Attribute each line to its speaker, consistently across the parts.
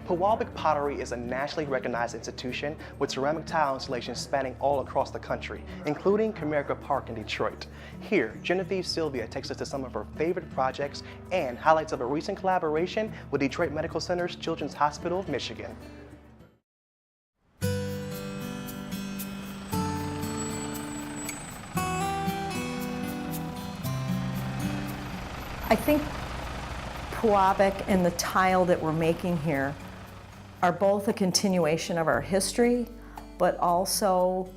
Speaker 1: Pewabic Pottery is a nationally recognized institution with ceramic tile installations spanning all across the country, including Comerica Park in Detroit. Here, Genevieve Sylvia takes us to some of her favorite projects and highlights of a recent collaboration with Detroit Medical Center's Children's Hospital of Michigan.
Speaker 2: I think Pewabic and the tile that we're making here are both a continuation of our history, but also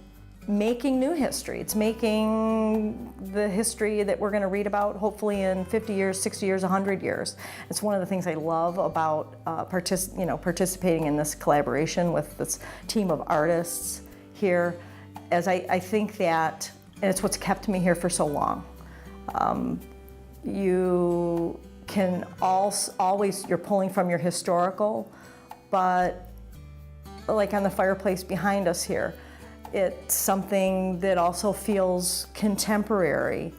Speaker 2: making new history. It's making the history that we're going to read about hopefully in 50 years, 60 years, 100 years. It's one of the things I love about participating in this collaboration with this team of artists here, as I think that, and it's what's kept me here for so long. You can always, you're pulling from your historical, but like on the fireplace behind us here, it's something that also feels contemporary.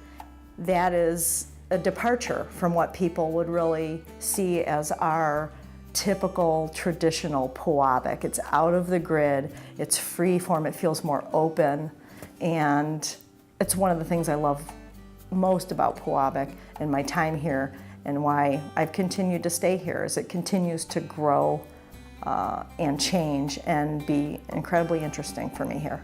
Speaker 2: That is a departure from what people would really see as our typical traditional Pewabic. It's out of the grid, it's free form, it feels more open, and it's one of the things I love most about Pewabic and my time here, and why I've continued to stay here as it continues to grow and change and be incredibly interesting for me here.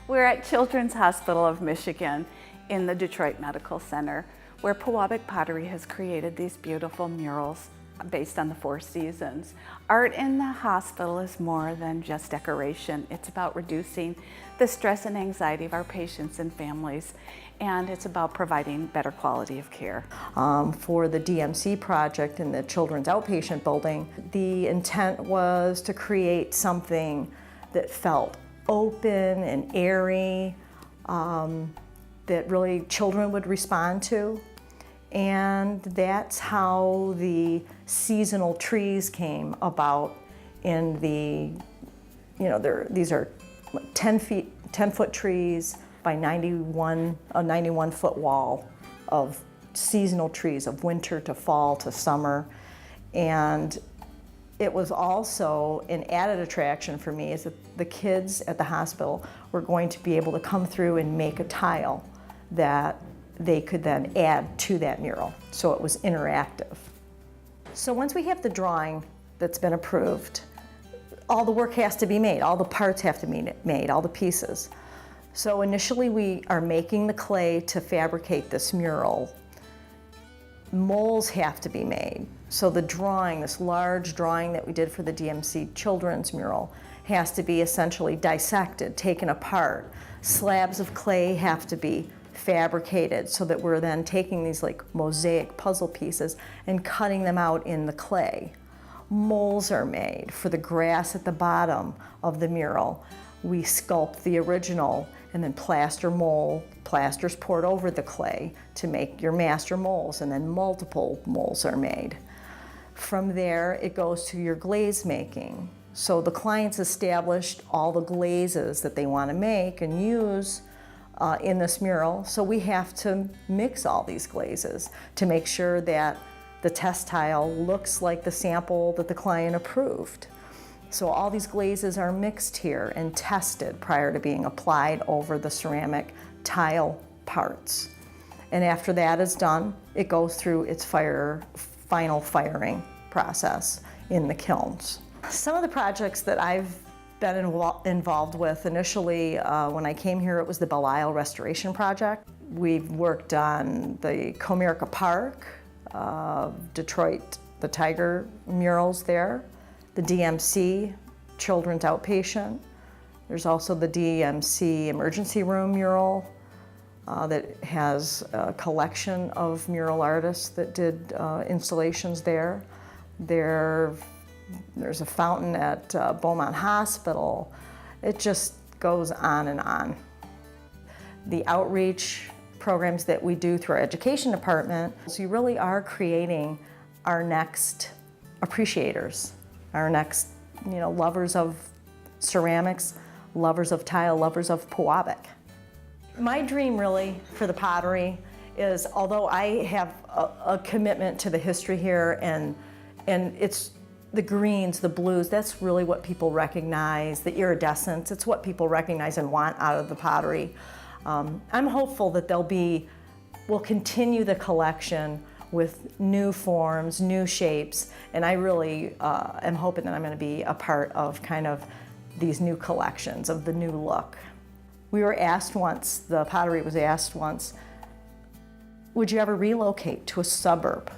Speaker 3: We're at Children's Hospital of Michigan in the Detroit Medical Center, where Pewabic Pottery has created these beautiful murals based on the 4 seasons. Art in the hospital is more than just decoration. It's about reducing the stress and anxiety of our patients and families, and it's about providing better quality of care.
Speaker 2: For the DMC project in the Children's Outpatient Building, the intent was to create something that felt open and airy, that really children would respond to. And that's how the seasonal trees came about in the, these are 10-foot trees by a 91-foot wall of seasonal trees, of winter to fall to summer. And it was also an added attraction for me is that the kids at the hospital were going to be able to come through and make a tile that they could then add to that mural. So it was interactive. So once we have the drawing that's been approved, all the work has to be made, all the parts have to be made, all the pieces. So initially we are making the clay to fabricate this mural. Molds have to be made. So the drawing, this large drawing that we did for the DMC children's mural, has to be essentially dissected, taken apart. Slabs of clay have to be fabricated so that we're then taking these like mosaic puzzle pieces and cutting them out in the clay. Molds are made for the grass at the bottom of the mural. We sculpt the original and then plaster's poured over the clay to make your master molds, and then multiple molds are made. From there, it goes to your glaze making. So the clients established all the glazes that they want to make and use in this mural, so we have to mix all these glazes to make sure that the test tile looks like the sample that the client approved. So all these glazes are mixed here and tested prior to being applied over the ceramic tile parts. And after that is done, it goes through its final firing process in the kilns. Some of the projects that I've been involved with initially, when I came here, it was the Belle Isle Restoration Project. We've worked on the Comerica Park, Detroit, the Tiger murals there, the DMC, Children's Outpatient. There's also the DMC Emergency Room mural that has a collection of mural artists that did installations there. There's a fountain at Beaumont Hospital. It just goes on and on. The outreach programs that we do through our education department, so you really are creating our next appreciators, our next lovers of ceramics, lovers of tile, lovers of Pewabic. My dream really for the pottery is, although I have a commitment to the history here and it's the greens, the blues, that's really what people recognize, the iridescence, it's what people recognize and want out of the pottery. I'm hopeful that we'll continue the collection with new forms, new shapes, and I really am hoping that I'm going to be a part of kind of these new collections, of the new look. We were asked once, the pottery was asked once, would you ever relocate to a suburb?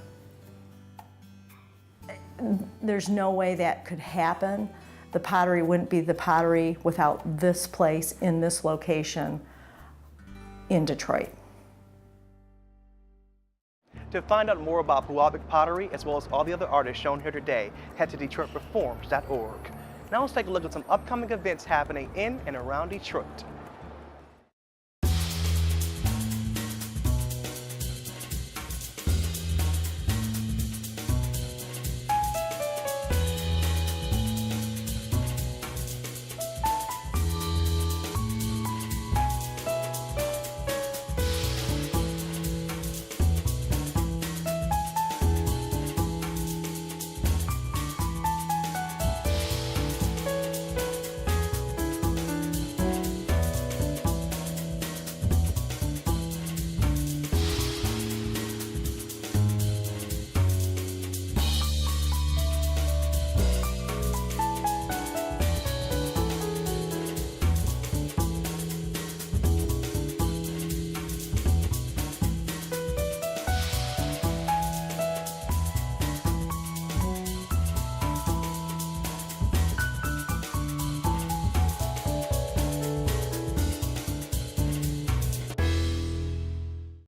Speaker 2: There's no way that could happen. The pottery wouldn't be the pottery without this place in this location in Detroit.
Speaker 1: To find out more about Pewabic Pottery, as well as all the other artists shown here today, head to DetroitPerforms.org. Now let's take a look at some upcoming events happening in and around Detroit.